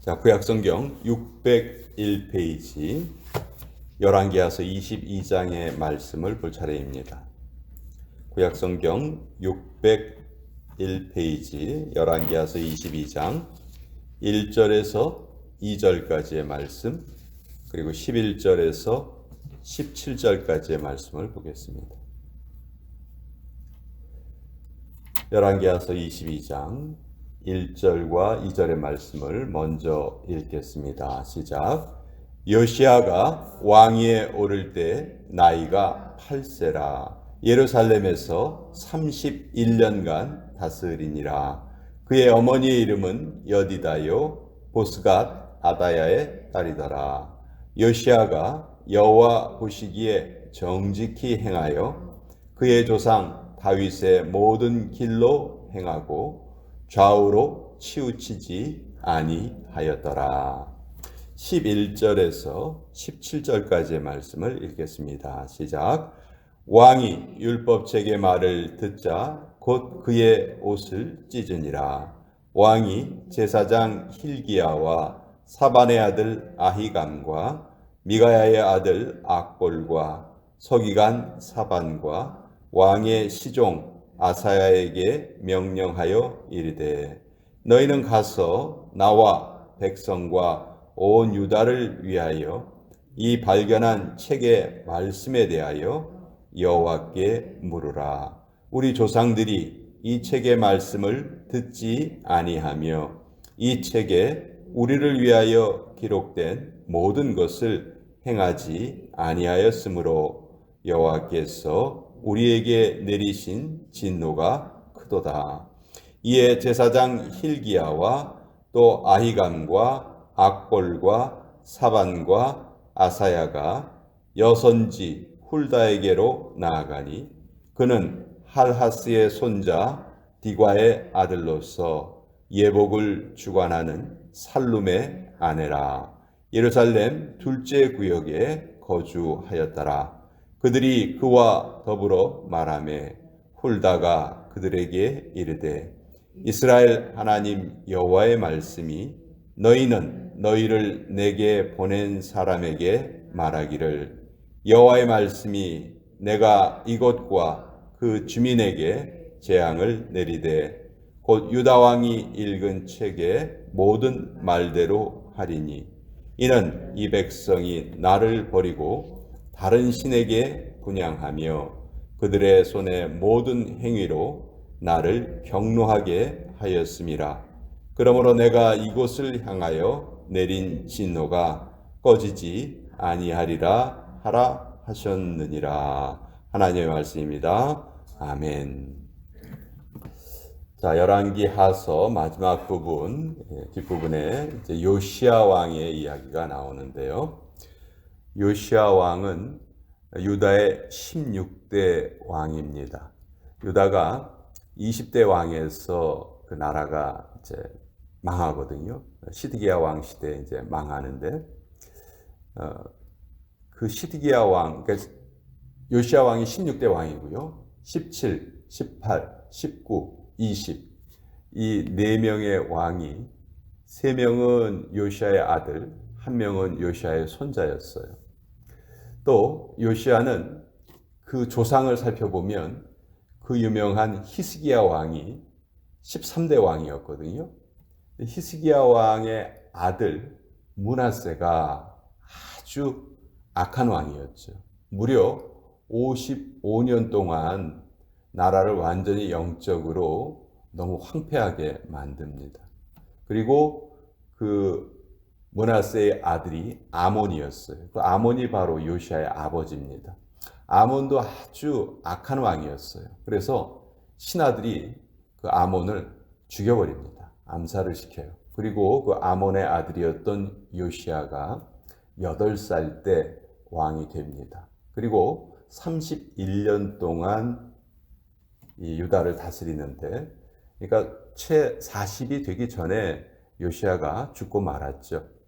자, 구약성경 601페이지 열왕기하서 22장의 말씀을 볼 차례입니다. 구약성경 601페이지 열왕기하서 22장 1절에서 2절까지의 말씀, 그리고 11절에서 17절까지의 말씀을 보겠습니다. 열왕기하서 22장 1절과 2절의 말씀을 먼저 읽겠습니다. 시작. 요시야가 왕위에 오를 때 나이가 8세라. 예루살렘에서 31년간 다스리니라. 그의 어머니의 이름은 여디다요 보스갓 아다야의 딸이더라. 요시야가 여호와 보시기에 정직히 행하여 그의 조상 다윗의 모든 길로 행하고 좌우로 치우치지 아니하였더라. 11절에서 17절까지의 말씀을 읽겠습니다. 시작. 왕이 율법책의 말을 듣자 곧 그의 옷을 찢으니라. 왕이 제사장 hil기야와 사반의 아들 아히감과 미가야의 아들 악볼과 서기관 사반과 왕의 시종 아사야에게 명령하여 이르되 너희는 가서 나와 백성과 온 유다를 위하여 이 발견한 책의 말씀에 대하여 여호와께 물으라. 우리 조상들이 이 책의 말씀을 듣지 아니하며 이 책에 우리를 위하여 기록된 모든 것을 행하지 아니하였으므로 여호와께서 우리에게 내리신 진노가 크도다. 이에 제사장 hil기야와 또 아히감과 악볼과 사반과 아사야가 여선지 훌다에게로 나아가니 그는 할하스의 손자 디과의 아들로서 예복을 주관하는 살룸의 아내라. 예루살렘 둘째 구역에 거주하였더라. 그들이 그와 더불어 말하매 훌다가 그들에게 이르되 이스라엘 하나님 여호와의 말씀이 너희는 너희를 내게 보낸 사람에게 말하기를 여호와의 말씀이 내가 이곳과 그 주민에게 재앙을 내리되 곧 유다 왕이 읽은 책의 모든 말대로 하리니 이는 이 백성이 나를 버리고 다른 신에게 분향하며 그들의 손의 모든 행위로 나를 경노하게 하였음이라. 그러므로 내가 이곳을 향하여 내린 진노가 꺼지지 아니하리라 하라 하셨느니라. 하나님의 말씀입니다. 아멘. 자, 열왕기하서 마지막 부분, 뒷부분에 이제 요시야 왕의 이야기가 나오는데요. 요시야 왕은 유다의 16대 왕입니다. 유다가 20대 왕에서 그 나라가 이제 망하거든요. 시드기야 왕 시대에 이제 망하는데, 그 시드기야 왕, 그러니까 요시야 왕이 16대 왕이고요. 17, 18, 19, 20. 이 4명의 왕이 3명은 요시야의 아들, 1명은 요시야의 손자였어요. 또 요시야는 그 조상을 살펴보면 그 유명한 히스기야 왕이 13대 왕이었거든요. 히스기야 왕의 아들 므낫세가 아주 악한 왕이었죠. 무려 55년 동안 나라를 완전히 영적으로 너무 황폐하게 만듭니다. 그리고 그 므낫세의 아들이 아몬이었어요. 그 아몬이 바로 요시야의 아버지입니다. 아몬도 아주 악한 왕이었어요. 그래서 신하들이 그 아몬을 죽여버립니다. 암살을 시켜요. 그리고 그 아몬의 아들이었던 요시야가 8살 때 왕이 됩니다. 그리고 31년 동안 이 유다를 다스리는데, 그러니까 채 40이 되기 전에 요시야가 죽고 말았죠.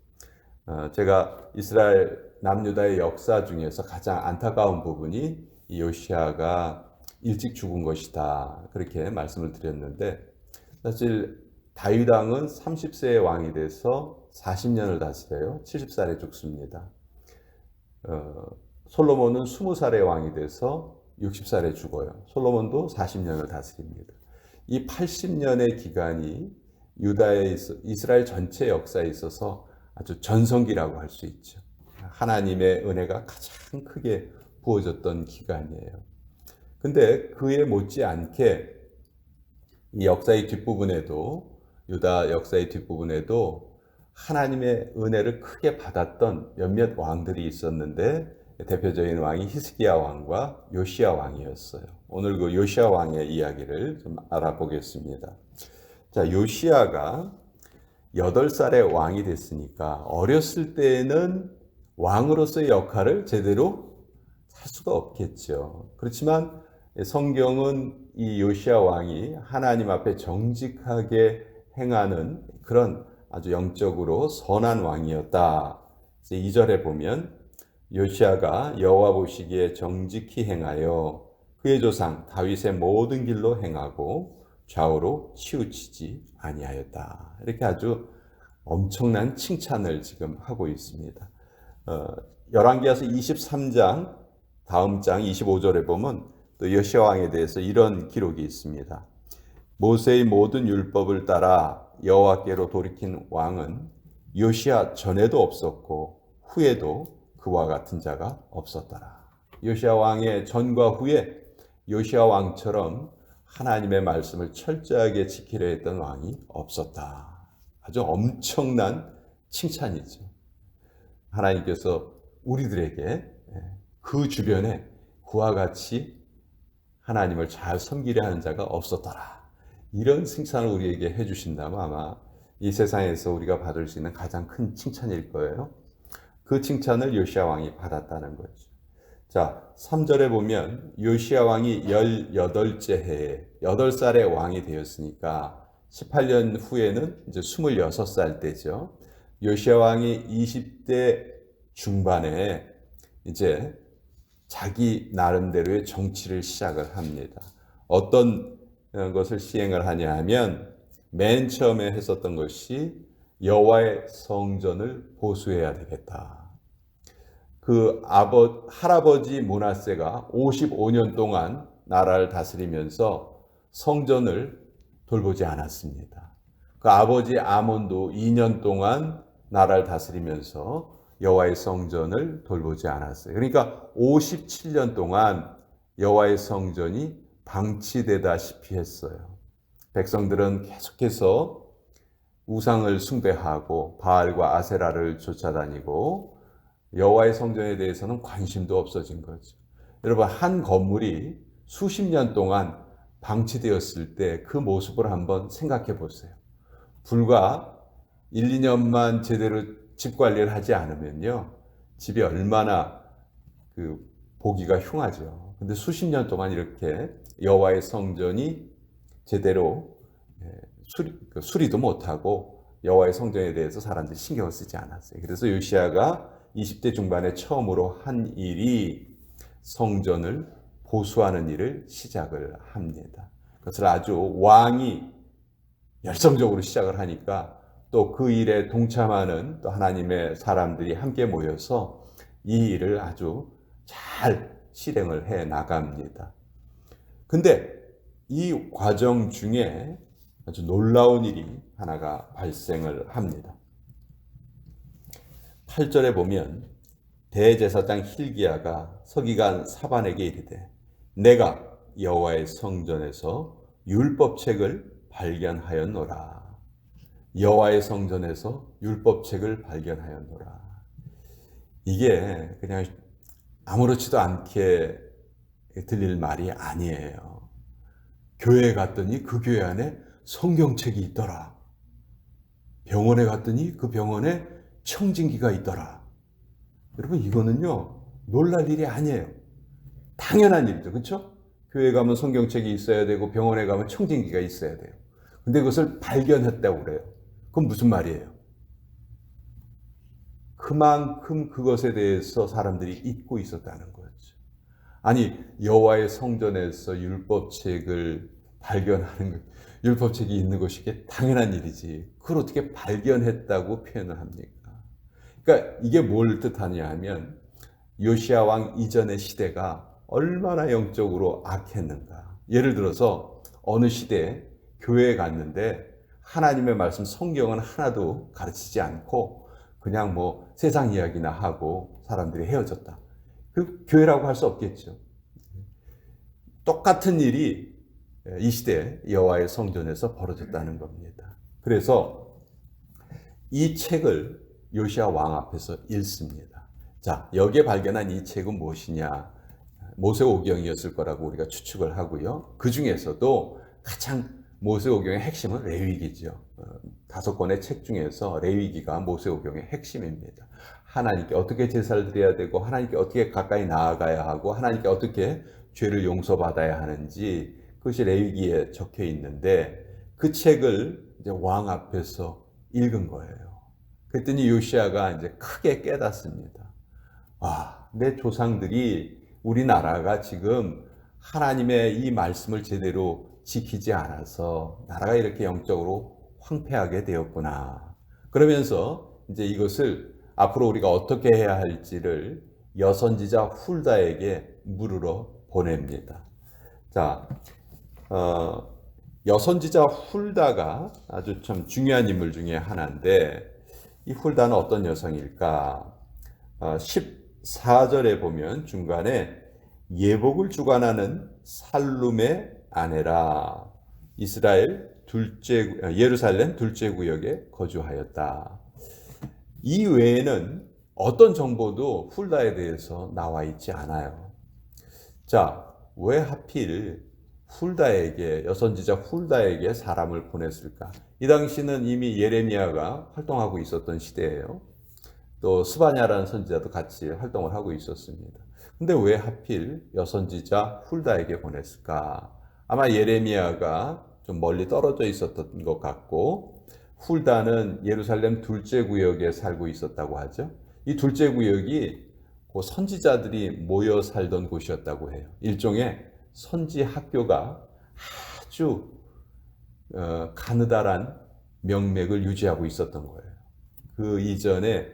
제가 이스라엘 남유다의 역사 중에서 가장 안타까운 부분이 이 요시야가 일찍 죽은 것이다, 그렇게 말씀을 드렸는데, 사실 다윗 왕은 30세의 왕이 돼서 40년을 다스려요. 70살에 죽습니다. 솔로몬은 20살의 왕이 돼서 60살에 죽어요. 솔로몬도 40년을 다스립니다. 이 80년의 기간이 유다에 이스라엘 전체 역사에 있어서 아주 전성기라고 할 수 있죠. 하나님의 은혜가 가장 크게 부어졌던 기간이에요. 근데 그에 못지않게 이 역사의 뒷부분에도, 유다 역사의 뒷부분에도 하나님의 은혜를 크게 받았던 몇몇 왕들이 있었는데, 대표적인 왕이 히스기야 왕과 요시야 왕이었어요. 오늘 그 요시야 왕의 이야기를 좀 알아보겠습니다. 자, 요시야가 8살의 왕이 됐으니까 어렸을 때에는 왕으로서의 역할을 제대로 할 수가 없겠죠. 그렇지만 성경은 이 요시야 왕이 하나님 앞에 정직하게 행하는 그런 아주 영적으로 선한 왕이었다. 2절에 보면 요시야가 여호와 보시기에 정직히 행하여 그의 조상 다윗의 모든 길로 행하고 좌우로 치우치지 아니하였다. 이렇게 아주 엄청난 칭찬을 지금 하고 있습니다. 열왕기하서 23장 다음 장 25절에 보면 또 요시야 왕에 대해서 이런 기록이 있습니다. 모세의 모든 율법을 따라 여호와께로 돌이킨 왕은 요시야 전에도 없었고 후에도 그와 같은 자가 없었더라. 요시야 왕의 전과 후에 요시야 왕처럼 하나님의 말씀을 철저하게 지키려 했던 왕이 없었다. 아주 엄청난 칭찬이죠. 하나님께서 우리들에게 그 주변에 그와 같이 하나님을 잘 섬기려 하는 자가 없었더라. 이런 칭찬을 우리에게 해주신다면 아마 이 세상에서 우리가 받을 수 있는 가장 큰 칭찬일 거예요. 그 칭찬을 요시야 왕이 받았다는 거죠. 자, 3절에 보면 요시야 왕이 18째 해에 8살의 왕이 되었으니까 18년 후에는 이제 26살 때죠. 요시야 왕이 20대 중반에 이제 자기 나름대로의 정치를 시작을 합니다. 어떤 것을 시행을 하냐 하면 맨 처음에 했었던 것이 여호와의 성전을 보수해야 되겠다. 그 할아버지 므낫세가 55년 동안 나라를 다스리면서 성전을 돌보지 않았습니다. 그 아버지 아몬도 2년 동안 나라를 다스리면서 여호와의 성전을 돌보지 않았어요. 그러니까 57년 동안 여호와의 성전이 방치되다시피 했어요. 백성들은 계속해서 우상을 숭배하고 바알과 아세라를 쫓아다니고 여호와의 성전에 대해서는 관심도 없어진 거죠. 여러분, 한 건물이 수십 년 동안 방치되었을 때 그 모습을 한번 생각해 보세요. 불과 1, 2년만 제대로 집 관리를 하지 않으면요, 집이 얼마나 보기가 흉하죠. 근데 수십 년 동안 이렇게 여호와의 성전이 제대로 수리도 못하고 여호와의 성전에 대해서 사람들이 신경을 쓰지 않았어요. 그래서 요시야가 20대 중반에 처음으로 한 일이 성전을 보수하는 일을 시작을 합니다. 그것을 아주 왕이 열성적으로 시작을 하니까 또 그 일에 동참하는 또 하나님의 사람들이 함께 모여서 이 일을 아주 잘 실행을 해 나갑니다. 근데 이 과정 중에 아주 놀라운 일이 하나가 발생을 합니다. 8절에 보면 대제사장 hil기야가 서기관 사반에게 이르되 내가 여호와의 성전에서 율법책을 발견하였노라. 여호와의 성전에서 율법책을 발견하였노라. 이게 그냥 아무렇지도 않게 들릴 말이 아니에요. 교회에 갔더니 그 교회 안에 성경책이 있더라. 병원에 갔더니 그 병원에 청진기가 있더라. 여러분, 이거는요 놀랄 일이 아니에요. 당연한 일이죠. 그렇죠? 교회 가면 성경책이 있어야 되고 병원에 가면 청진기가 있어야 돼요. 근데 그것을 발견했다고 그래요. 그건 무슨 말이에요? 그만큼 그것에 대해서 사람들이 잊고 있었다는 거죠. 아니, 여호와의 성전에서 율법책을 발견하는 것, 율법책이 있는 것이 게 당연한 일이지. 그걸 어떻게 발견했다고 표현을 합니까? 그러니까 이게 뭘 뜻하냐 하면 요시야 왕 이전의 시대가 얼마나 영적으로 악했는가. 예를 들어서 어느 시대에 교회에 갔는데 하나님의 말씀 성경은 하나도 가르치지 않고 그냥 뭐 세상 이야기나 하고 사람들이 헤어졌다. 그 교회라고 할 수 없겠죠. 똑같은 일이 이 시대 여호와의 성전에서 벌어졌다는 겁니다. 그래서 이 책을 요시야 왕 앞에서 읽습니다. 자, 여기에 발견한 이 책은 무엇이냐? 모세오경이었을 거라고 우리가 추측을 하고요. 그 중에서도 가장 모세오경의 핵심은 레위기죠. 5권의 책 중에서 레위기가 모세오경의 핵심입니다. 하나님께 어떻게 제사를 드려야 되고 하나님께 어떻게 가까이 나아가야 하고 하나님께 어떻게 죄를 용서받아야 하는지 그것이 레위기에 적혀 있는데 그 책을 이제 왕 앞에서 읽은 거예요. 그랬더니 요시야가 이제 크게 깨닫습니다. 아, 내 조상들이 우리나라가 지금 하나님의 이 말씀을 제대로 지키지 않아서 나라가 이렇게 영적으로 황폐하게 되었구나. 그러면서 이제 이것을 앞으로 우리가 어떻게 해야 할지를 여선지자 훌다에게 물으러 보냅니다. 자, 여선지자 훌다가 아주 참 중요한 인물 중에 하나인데 이 훌다는 어떤 여성일까? 14절에 보면 중간에 예복을 주관하는 살룸의 아내라 예루살렘 둘째 구역에 거주하였다. 이 외에는 어떤 정보도 훌다에 대해서 나와 있지 않아요. 자, 왜 하필 여선지자 훌다에게 사람을 보냈을까? 이 당시는 이미 예레미야가 활동하고 있었던 시대예요. 또 스바냐라는 선지자도 같이 활동을 하고 있었습니다. 근데 왜 하필 여선지자 훌다에게 보냈을까? 아마 예레미야가 좀 멀리 떨어져 있었던 것 같고 훌다는 예루살렘 둘째 구역에 살고 있었다고 하죠. 이 둘째 구역이 그 선지자들이 모여 살던 곳이었다고 해요. 일종의 선지 학교가 아주 가느다란 명맥을 유지하고 있었던 거예요. 그 이전에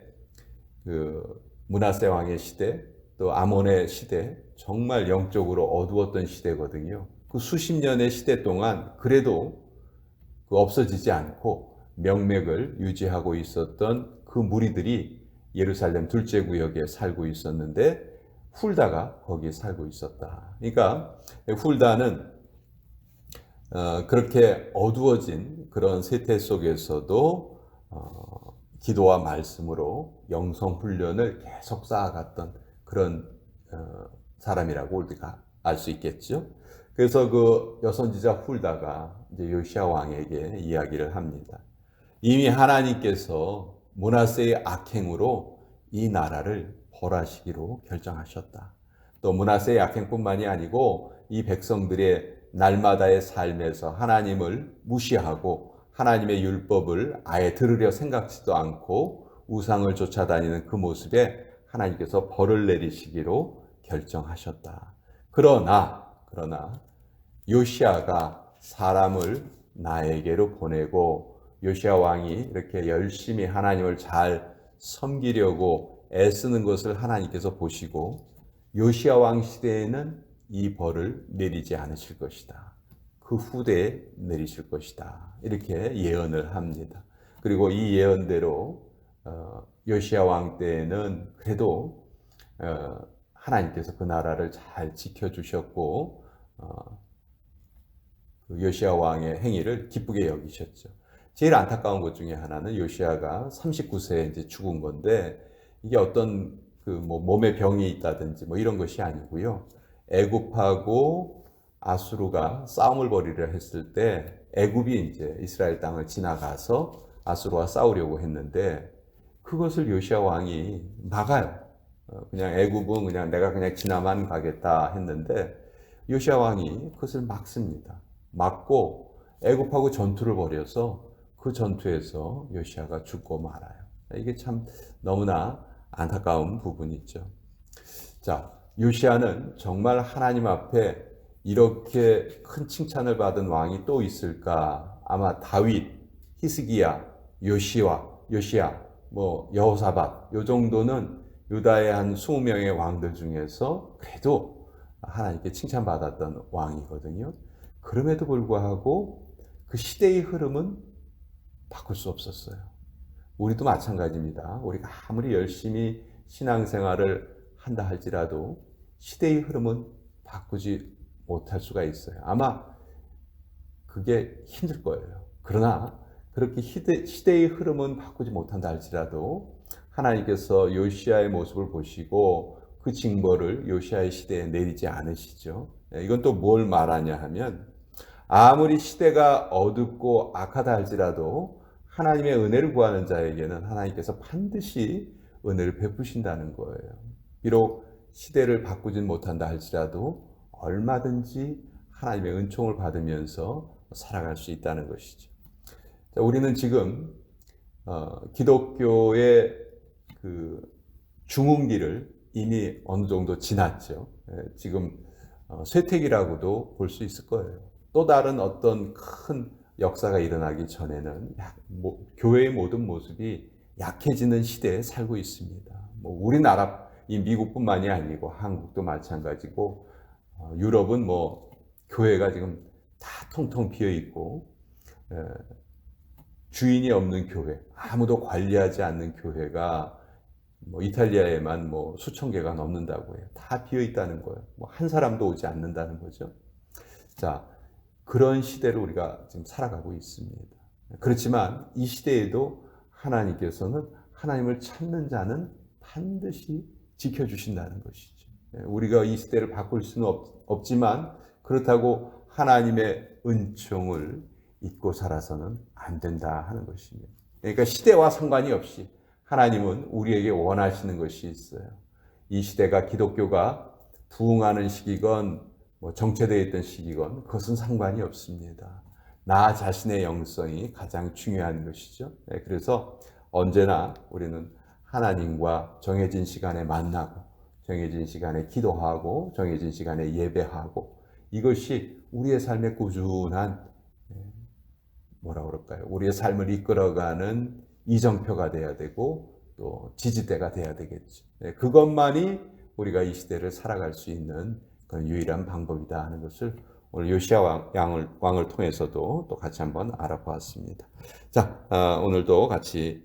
그 므낫세 왕의 시대, 또 아몬의 시대, 정말 영적으로 어두웠던 시대거든요. 그 수십 년의 시대 동안 그래도 없어지지 않고 명맥을 유지하고 있었던 그 무리들이 예루살렘 둘째 구역에 살고 있었는데 훌다가 거기에 살고 있었다. 그러니까 훌다는 그렇게 어두워진 그런 세태 속에서도 기도와 말씀으로 영성 훈련을 계속 쌓아갔던 그런 사람이라고 우리가 알 수 있겠죠. 그래서 그 여선지자 훌다가 이제 요시야 왕에게 이야기를 합니다. 이미 하나님께서 므낫세의 악행으로 이 나라를 벌하시기로 결정하셨다. 또 므낫세의 악행뿐만이 아니고 이 백성들의 날마다의 삶에서 하나님을 무시하고 하나님의 율법을 아예 들으려 생각지도 않고 우상을 쫓아다니는 그 모습에 하나님께서 벌을 내리시기로 결정하셨다. 그러나 요시야가 사람을 나에게로 보내고 요시야 왕이 이렇게 열심히 하나님을 잘 섬기려고 애쓰는 것을 하나님께서 보시고 요시야 왕 시대에는 이 벌을 내리지 않으실 것이다. 그 후대에 내리실 것이다. 이렇게 예언을 합니다. 그리고 이 예언대로 요시야 왕 때에는 그래도 하나님께서 그 나라를 잘 지켜주셨고 그 요시야 왕의 행위를 기쁘게 여기셨죠. 제일 안타까운 것 중에 하나는 요시야가 39세에 이제 죽은 건데 이게 어떤 그 뭐 몸에 병이 있다든지 뭐 이런 것이 아니고요. 애굽하고 아수르가 싸움을 벌이려 했을 때 애굽이 이제 이스라엘 땅을 지나가서 아수르와 싸우려고 했는데 그것을 요시야 왕이 막아요. 그냥 애굽은 그냥 내가 그냥 지나만 가겠다 했는데 요시야 왕이 그것을 막습니다. 막고 애굽하고 전투를 벌여서 그 전투에서 요시야가 죽고 말아요. 이게 참 너무나 안타까운 부분이죠. 자, 요시야는 정말 하나님 앞에 이렇게 큰 칭찬을 받은 왕이 또 있을까? 아마 다윗, 히스기야, 요시야, 뭐 여호사밧 요 정도는 유다의 한 20명의 왕들 중에서 그래도 하나님께 칭찬받았던 왕이거든요. 그럼에도 불구하고 그 시대의 흐름은 바꿀 수 없었어요. 우리도 마찬가지입니다. 우리가 아무리 열심히 신앙생활을 한다 할지라도 시대의 흐름은 바꾸지 못할 수가 있어요. 아마 그게 힘들 거예요. 그러나 그렇게 시대의 흐름은 바꾸지 못한다 할지라도 하나님께서 요시야의 모습을 보시고 그 징벌을 요시야의 시대에 내리지 않으시죠. 이건 또 뭘 말하냐 하면 아무리 시대가 어둡고 악하다 할지라도 하나님의 은혜를 구하는 자에게는 하나님께서 반드시 은혜를 베푸신다는 거예요. 비록 시대를 바꾸진 못한다 할지라도 얼마든지 하나님의 은총을 받으면서 살아갈 수 있다는 것이죠. 자, 우리는 지금 기독교의 그 중흥기를 이미 어느 정도 지났죠. 지금 쇠퇴기라고도 볼 수 있을 거예요. 또 다른 어떤 큰 역사가 일어나기 전에는 교회의 모든 모습이 약해지는 시대에 살고 있습니다. 뭐 우리나라, 이 미국뿐만이 아니고 한국도 마찬가지고 유럽은 뭐 교회가 지금 다 통통 비어 있고 주인이 없는 교회, 아무도 관리하지 않는 교회가 뭐 이탈리아에만 뭐 수천 개가 넘는다고 해요. 다 비어 있다는 거예요. 뭐 한 사람도 오지 않는다는 거죠. 자, 그런 시대를 우리가 지금 살아가고 있습니다. 그렇지만 이 시대에도 하나님께서는 하나님을 찾는 자는 반드시 지켜주신다는 것이죠. 우리가 이 시대를 바꿀 수는 없지만 그렇다고 하나님의 은총을 잊고 살아서는 안 된다 하는 것입니다. 그러니까 시대와 상관이 없이 하나님은 우리에게 원하시는 것이 있어요. 이 시대가 기독교가 부흥하는 시기건 뭐 정체되어 있던 시기건 그것은 상관이 없습니다. 나 자신의 영성이 가장 중요한 것이죠. 그래서 언제나 우리는 하나님과 정해진 시간에 만나고 정해진 시간에 기도하고 정해진 시간에 예배하고 이것이 우리의 삶의 꾸준한 뭐라 그럴까요? 우리의 삶을 이끌어가는 이정표가 돼야 되고 또 지지대가 돼야 되겠죠. 그것만이 우리가 이 시대를 살아갈 수 있는 그런 유일한 방법이다 하는 것을 오늘 요시야 왕을 통해서도 또 같이 한번 알아보았습니다. 자, 오늘도 같이